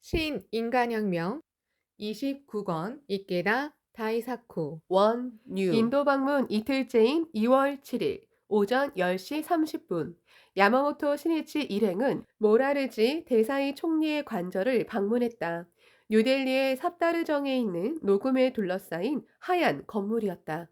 신인간혁명 29권 이케다 다이사쿠 원뉴 인도 방문 이틀째인 2월 7일 오전 10시 30분 야마모토 신이치 일행은 모라르지 대사이 총리의 관저를 방문했다. 뉴델리의 삽다르정에 있는 녹음에 둘러싸인 하얀 건물이었다.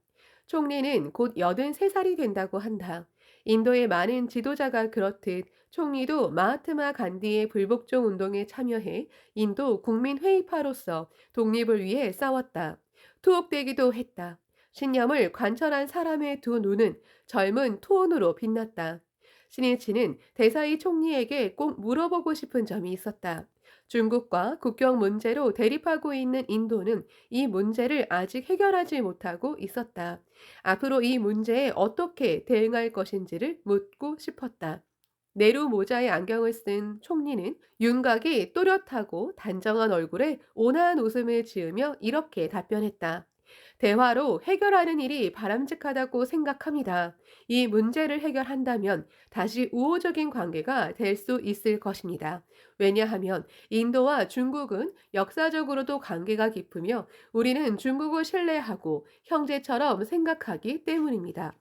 총리는 곧 83살이 된다고 한다. 인도의 많은 지도자가 그렇듯 총리도 마하트마 간디의 불복종 운동에 참여해 인도 국민회의파로서 독립을 위해 싸웠다. 투옥되기도 했다. 신념을 관철한 사람의 두 눈은 젊은 투혼으로 빛났다. 신일치는 대사이 총리에게 꼭 물어보고 싶은 점이 있었다. 중국과 국경 문제로 대립하고 있는 인도는 이 문제를 아직 해결하지 못하고 있었다. 앞으로 이 문제에 어떻게 대응할 것인지를 묻고 싶었다. 네루 모자에 안경을 쓴 총리는 윤곽이 또렷하고 단정한 얼굴에 온화한 웃음을 지으며 이렇게 답변했다. 대화로 해결하는 일이 바람직하다고 생각합니다. 이 문제를 해결한다면 다시 우호적인 관계가 될 수 있을 것입니다. 왜냐하면 인도와 중국은 역사적으로도 관계가 깊으며 우리는 중국을 신뢰하고 형제처럼 생각하기 때문입니다.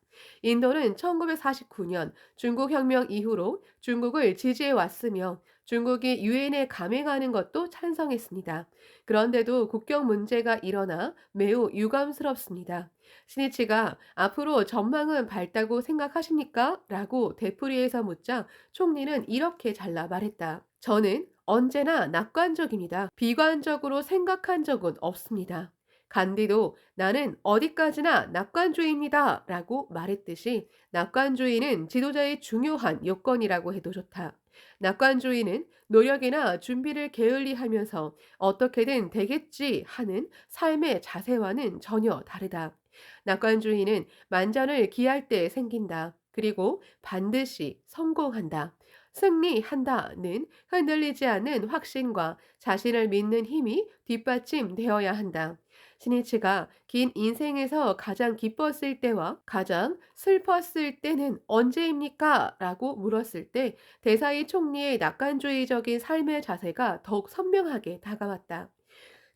인도는 1949년 중국 혁명 이후로 중국을 지지해 왔으며 중국이 유엔에 감행하는 것도 찬성했습니다. 그런데도 국경 문제가 일어나 매우 유감스럽습니다. 신이치가 앞으로 전망은 밝다고 생각하십니까? 라고 되풀이해서 묻자 총리는 이렇게 잘라 말했다. 저는 언제나 낙관적입니다. 비관적으로 생각한 적은 없습니다. 간디도 나는 어디까지나 낙관주의입니다. 라고 말했듯이 낙관주의는 지도자의 중요한 요건이라고 해도 좋다. 낙관주의는 노력이나 준비를 게을리하면서 어떻게든 되겠지 하는 삶의 자세와는 전혀 다르다. 낙관주의는 만전을 기할 때 생긴다. 그리고 반드시 성공한다. 승리한다는 흔들리지 않는 확신과 자신을 믿는 힘이 뒷받침되어야 한다. 신이치가 긴 인생에서 가장 기뻤을 때와 가장 슬펐을 때는 언제입니까? 라고 물었을 때 대사이 총리의 낙관주의적인 삶의 자세가 더욱 선명하게 다가왔다.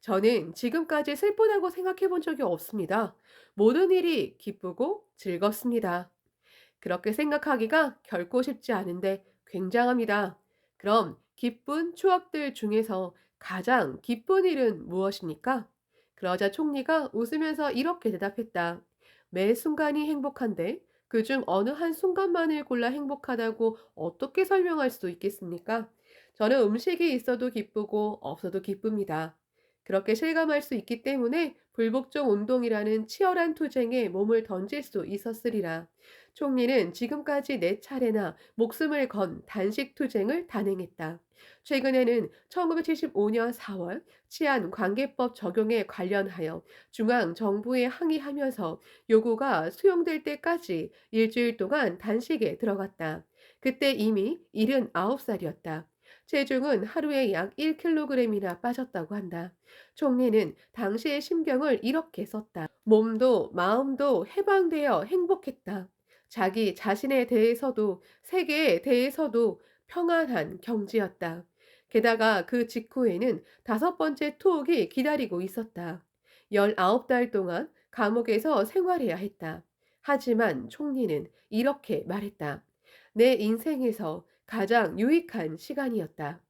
저는 지금까지 슬프다고 생각해 본 적이 없습니다. 모든 일이 기쁘고 즐겁습니다. 그렇게 생각하기가 결코 쉽지 않은데 굉장합니다. 그럼 기쁜 추억들 중에서 가장 기쁜 일은 무엇입니까? 그러자 총리가 웃으면서 이렇게 대답했다. 매 순간이 행복한데 그중 어느 한 순간만을 골라 행복하다고 어떻게 설명할 수 있겠습니까? 저는 음식이 있어도 기쁘고 없어도 기쁩니다. 그렇게 실감할 수 있기 때문에 불복종 운동이라는 치열한 투쟁에 몸을 던질 수 있었으리라. 총리는 지금까지 4차례나 목숨을 건 단식 투쟁을 단행했다. 최근에는 1975년 4월 치안관계법 적용에 관련하여 중앙 정부에 항의하면서 요구가 수용될 때까지 일주일 동안 단식에 들어갔다. 그때 이미 79살이었다. 체중은 하루에 약 1kg이나 빠졌다고 한다. 총리는 당시의 심경을 이렇게 썼다. 몸도 마음도 해방되어 행복했다. 자기 자신에 대해서도 세계에 대해서도 평안한 경지였다. 게다가 그 직후에는 5번째 투옥이 기다리고 있었다. 19달 동안 감옥에서 생활해야 했다. 하지만 총리는 이렇게 말했다. 내 인생에서 가장 유익한 시간이었다.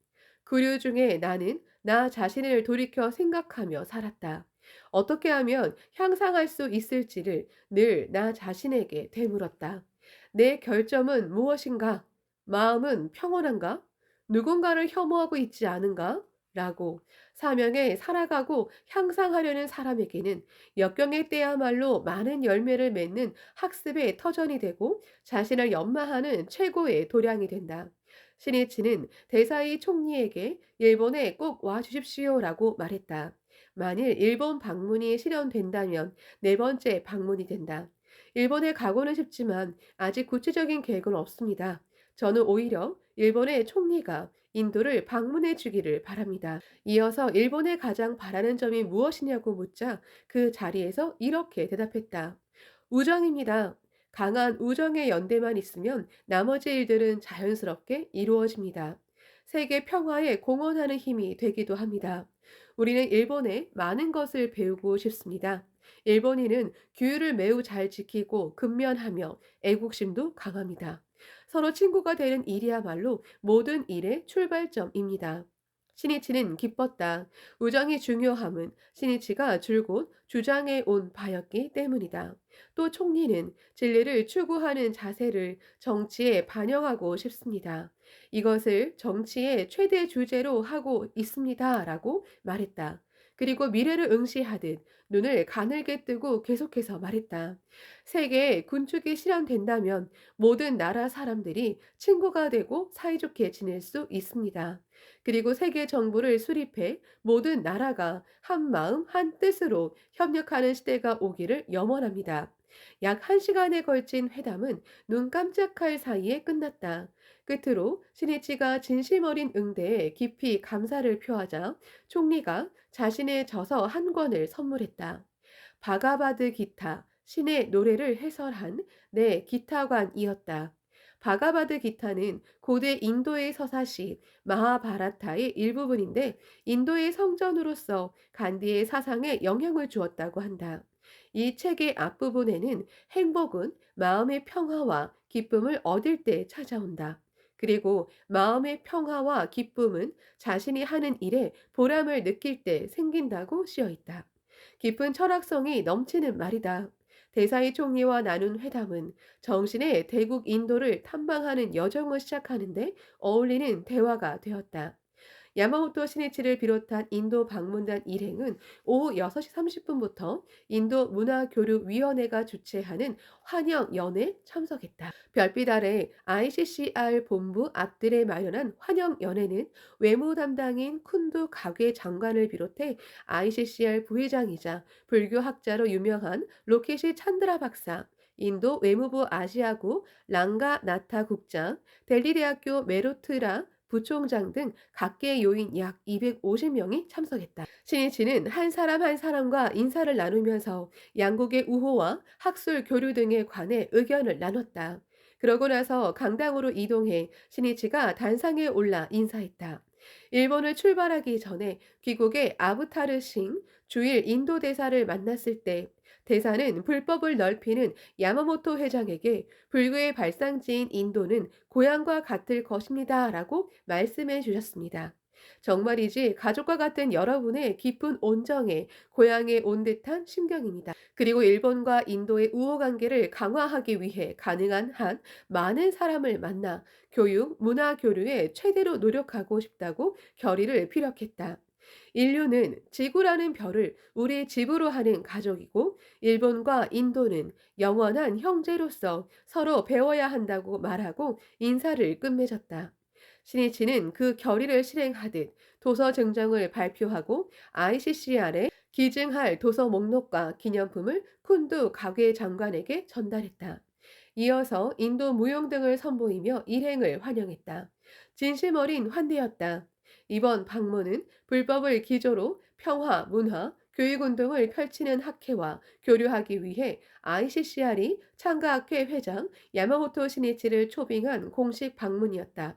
그류 중에 나는 나 자신을 돌이켜 생각하며 살았다. 어떻게 하면 향상할 수 있을지를 늘 나 자신에게 되물었다. 내 결점은 무엇인가? 마음은 평온한가? 누군가를 혐오하고 있지 않은가? 라고 사명에 살아가고 향상하려는 사람에게는 역경의 때야말로 많은 열매를 맺는 학습의 터전이 되고 자신을 연마하는 최고의 도량이 된다. 신이치는 대사이 총리에게 일본에 꼭 와 주십시오라고 말했다. 만일 일본 방문이 실현된다면 4번째 방문이 된다. 일본에 가고는 싶지만 아직 구체적인 계획은 없습니다. 저는 오히려 일본의 총리가 인도를 방문해 주기를 바랍니다. 이어서 일본에 가장 바라는 점이 무엇이냐고 묻자 그 자리에서 이렇게 대답했다. 우정입니다. 강한 우정의 연대만 있으면 나머지 일들은 자연스럽게 이루어집니다. 세계 평화에 공헌하는 힘이 되기도 합니다. 우리는 일본에 많은 것을 배우고 싶습니다. 일본인은 규율을 매우 잘 지키고 근면하며 애국심도 강합니다. 서로 친구가 되는 일이야말로 모든 일의 출발점입니다. 신이치는 기뻤다. 우정이 중요함은 신이치가 줄곧 주장해 온 바였기 때문이다. 또 총리는 진리를 추구하는 자세를 정치에 반영하고 싶습니다. 이것을 정치의 최대 주제로 하고 있습니다. 라고 말했다. 그리고 미래를 응시하듯 눈을 가늘게 뜨고 계속해서 말했다. 세계에 군축이 실현된다면 모든 나라 사람들이 친구가 되고 사이좋게 지낼 수 있습니다. 그리고 세계 정부를 수립해 모든 나라가 한 마음 한 뜻으로 협력하는 시대가 오기를 염원합니다. 약 1시간에 걸친 회담은 눈 깜짝할 사이에 끝났다. 끝으로 신이치가 진심 어린 응대에 깊이 감사를 표하자 총리가 자신의 저서 한 권을 선물했다. 바가바드 기타, 신의 노래를 해설한 내 기타관이었다. 바가바드 기타는 고대 인도의 서사시 마하바라타의 일부분인데 인도의 성전으로서 간디의 사상에 영향을 주었다고 한다. 이 책의 앞부분에는 행복은 마음의 평화와 기쁨을 얻을 때 찾아온다. 그리고 마음의 평화와 기쁨은 자신이 하는 일에 보람을 느낄 때 생긴다고 쓰여 있다. 깊은 철학성이 넘치는 말이다. 대사이 총리와 나눈 회담은 정신의 대국 인도를 탐방하는 여정을 시작하는데 어울리는 대화가 되었다. 야마모토 신이치를 비롯한 인도 방문단 일행은 오후 6시 30분부터 인도 문화교류위원회가 주최하는 환영연에 참석했다. 별빛 아래 ICCR 본부 앞들에 마련한 환영연회는 외무 담당인 쿤두 가괴 장관을 비롯해 ICCR 부회장이자 불교학자로 유명한 로케시 찬드라 박사, 인도 외무부 아시아국 랑가 나타 국장, 델리 대학교 메로트라 부총장 등 각계 요인 약 250명이 참석했다. 신이치는 한 사람 한 사람과 인사를 나누면서 양국의 우호와 학술 교류 등에 관해 의견을 나눴다. 그러고 나서 강당으로 이동해 신이치가 단상에 올라 인사했다. 일본을 출발하기 전에 귀국의 아부타르 싱 주일 인도 대사를 만났을 때 대사는 불법을 넓히는 야마모토 회장에게 불교의 발상지인 인도는 고향과 같을 것입니다. 라고 말씀해 주셨습니다. 정말이지 가족과 같은 여러분의 깊은 온정에 고향에 온 듯한 심경입니다. 그리고 일본과 인도의 우호 관계를 강화하기 위해 가능한 한 많은 사람을 만나 교육, 문화 교류에 최대로 노력하고 싶다고 결의를 피력했다. 인류는 지구라는 별을 우리 집으로 하는 가족이고 일본과 인도는 영원한 형제로서 서로 배워야 한다고 말하고 인사를 끝맺었다. 신이치는 그 결의를 실행하듯 도서 증정을 발표하고 ICCR에 기증할 도서 목록과 기념품을 쿤두 가괴 장관에게 전달했다. 이어서 인도 무용 등을 선보이며 일행을 환영했다. 진심 어린 환대였다. 이번 방문은 불법을 기조로 평화, 문화, 교육운동을 펼치는 학회와 교류하기 위해 ICCR이 창가학회 회장 야마모토 신이치를 초빙한 공식 방문이었다.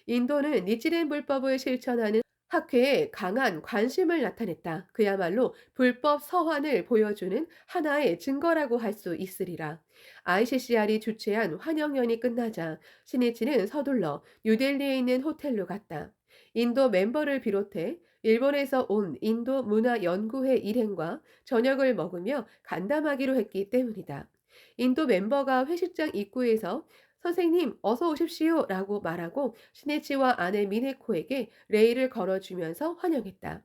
인도는 니치렌 불법을 실천하는 학회에 강한 관심을 나타냈다. 그야말로 불법 서환을 보여주는 하나의 증거라고 할 수 있으리라. ICCR이 주최한 환영연이 끝나자 신이치는 서둘러 뉴델리에 있는 호텔로 갔다. 인도 멤버를 비롯해 일본에서 온 인도 문화연구회 일행과 저녁을 먹으며 간담하기로 했기 때문이다. 인도 멤버가 회식장 입구에서 선생님, 어서 오십시오 라고 말하고 시네치와 아내 미네코에게 레이를 걸어주면서 환영했다.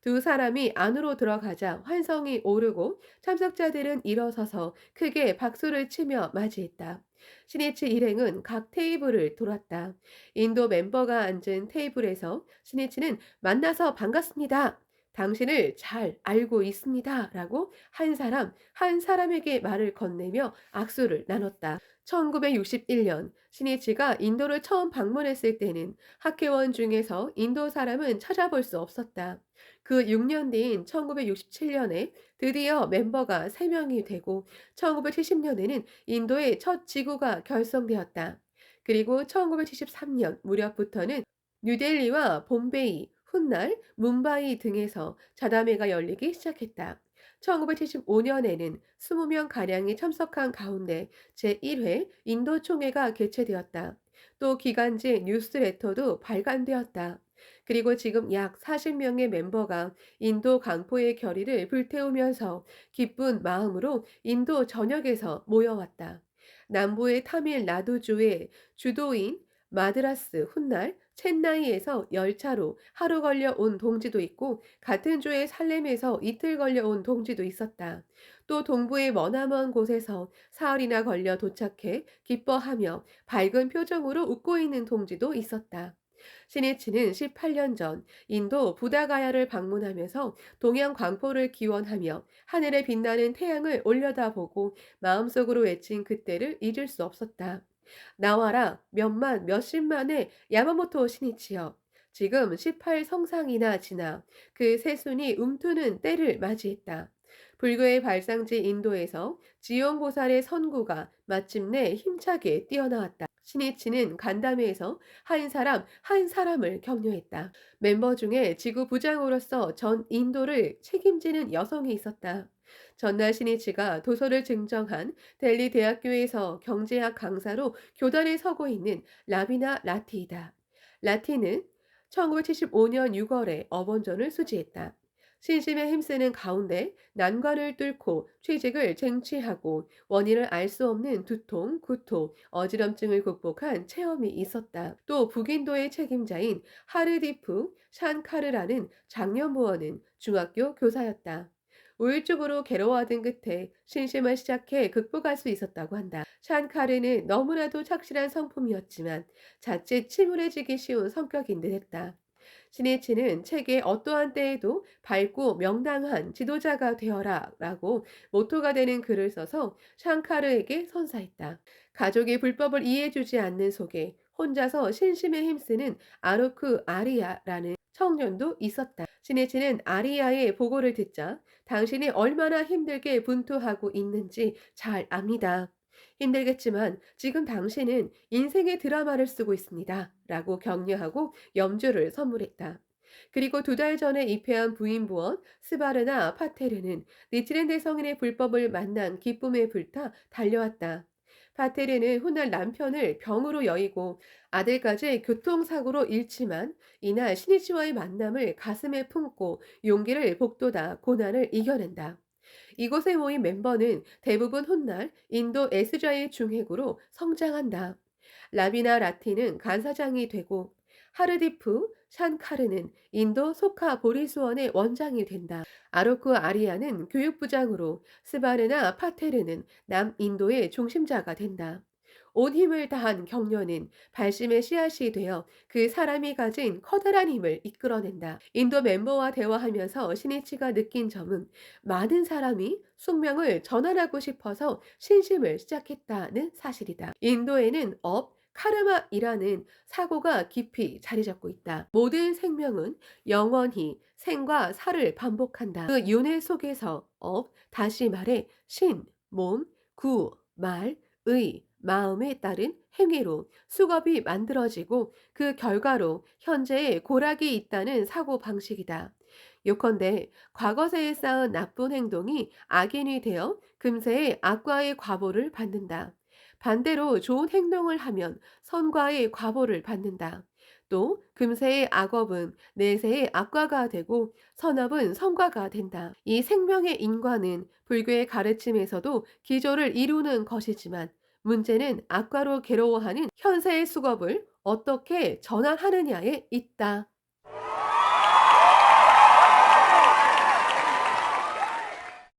두 사람이 안으로 들어가자 환성이 오르고 참석자들은 일어서서 크게 박수를 치며 맞이했다. 시네치 일행은 각 테이블을 돌았다. 인도 멤버가 앉은 테이블에서 시네치는 만나서 반갑습니다. 당신을 잘 알고 있습니다. 라고 한 사람, 한 사람에게 말을 건네며 악수를 나눴다. 1961년 신이치가 인도를 처음 방문했을 때는 학회원 중에서 인도 사람은 찾아볼 수 없었다. 그 6년 뒤인 1967년에 드디어 멤버가 3명이 되고 1970년에는 인도의 첫 지구가 결성되었다. 그리고 1973년 무렵부터는 뉴델리와 봄베이, 훗날, 뭄바이 등에서 자담회가 열리기 시작했다. 1975년에는 20명 가량이 참석한 가운데 제1회 인도 총회가 개최되었다. 또 기간지 뉴스레터도 발간되었다. 그리고 지금 약 40명의 멤버가 인도 강포의 결의를 불태우면서 기쁜 마음으로 인도 전역에서 모여왔다. 남부의 타밀나두주의 주도인 마드라스, 훗날, 첸나이에서 열차로 하루 걸려 온 동지도 있고 같은 주의 살렘에서 이틀 걸려 온 동지도 있었다. 또 동부의 머나먼 곳에서 사흘이나 걸려 도착해 기뻐하며 밝은 표정으로 웃고 있는 동지도 있었다. 시니치는 18년 전 인도 부다가야를 방문하면서 동양 광포를 기원하며 하늘에 빛나는 태양을 올려다보고 마음속으로 외친 그때를 잊을 수 없었다. 나와라 몇만 몇십만의 야마모토 신이치여. 지금 18성상이나 지나 그 세순이 움트는 때를 맞이했다. 불교의 발상지 인도에서 지용보살의 선구가 마침내 힘차게 뛰어나왔다. 신이치는 간담회에서 한 사람 한 사람을 격려했다. 멤버 중에 지구 부장으로서 전 인도를 책임지는 여성이 있었다. 전날 신이치가 도서를 증정한 델리 대학교에서 경제학 강사로 교단에 서고 있는 라비나 라티이다. 라티는 1975년 6월에 어번전을 수지했다. 신심에 힘쓰는 가운데 난관을 뚫고 취직을 쟁취하고 원인을 알 수 없는 두통, 구토, 어지럼증을 극복한 체험이 있었다. 또 북인도의 책임자인 하르디프 샨카르라는 장년부원은 중학교 교사였다. 우울증으로 괴로워하던 끝에 신심을 시작해 극복할 수 있었다고 한다. 샨카르는 너무나도 착실한 성품이었지만 자칫 침울해지기 쉬운 성격인 듯했다. 신이치는 책의 어떠한 때에도 밝고 명랑한 지도자가 되어라 라고 모토가 되는 글을 써서 샹카르에게 선사했다. 가족이 불법을 이해해주지 않는 속에 혼자서 신심에 힘쓰는 아루크 아리아라는 청년도 있었다. 신이치는 아리아의 보고를 듣자 당신이 얼마나 힘들게 분투하고 있는지 잘 압니다. 힘들겠지만 지금 당신은 인생의 드라마를 쓰고 있습니다. 라고 격려하고 염주를 선물했다. 그리고 2달 전에 입회한 부인부원 스바르나 파테르는 니치렌 성인의 불법을 만난 기쁨에 불타 달려왔다. 파테르는 훗날 남편을 병으로 여의고 아들까지 교통사고로 잃지만 이날 신이치와의 만남을 가슴에 품고 용기를 북돋아 고난을 이겨낸다. 이곳에 모인 멤버는 대부분 훗날 인도 에스자의 중핵으로 성장한다. 라비나 라티는 간사장이 되고 하르디프 샨카르는 인도 소카 보리수원의 원장이 된다. 아로크 아리아는 교육부장으로 스바르나 파테르는 남인도의 중심자가 된다. 온 힘을 다한 격려는 발심의 씨앗이 되어 그 사람이 가진 커다란 힘을 이끌어낸다. 인도 멤버와 대화하면서 신이치가 느낀 점은 많은 사람이 숙명을 전환하고 싶어서 신심을 시작했다는 사실이다. 인도에는 카르마이라는 사고가 깊이 자리 잡고 있다. 모든 생명은 영원히 생과 사를 반복한다. 그 윤회 속에서 다시 말해 신, 몸, 구, 말, 의, 마음에 따른 행위로 수겁이 만들어지고 그 결과로 현재의 고락이 있다는 사고 방식이다. 요컨대 과거세에 쌓은 나쁜 행동이 악인이 되어 금세의 악과의 과보를 받는다. 반대로 좋은 행동을 하면 선과의 과보를 받는다. 또 금세의 악업은 내세의 악과가 되고 선업은 선과가 된다. 이 생명의 인과는 불교의 가르침에서도 기조를 이루는 것이지만 문제는 악과로 괴로워하는 현세의 수겁을 어떻게 전환하느냐에 있다.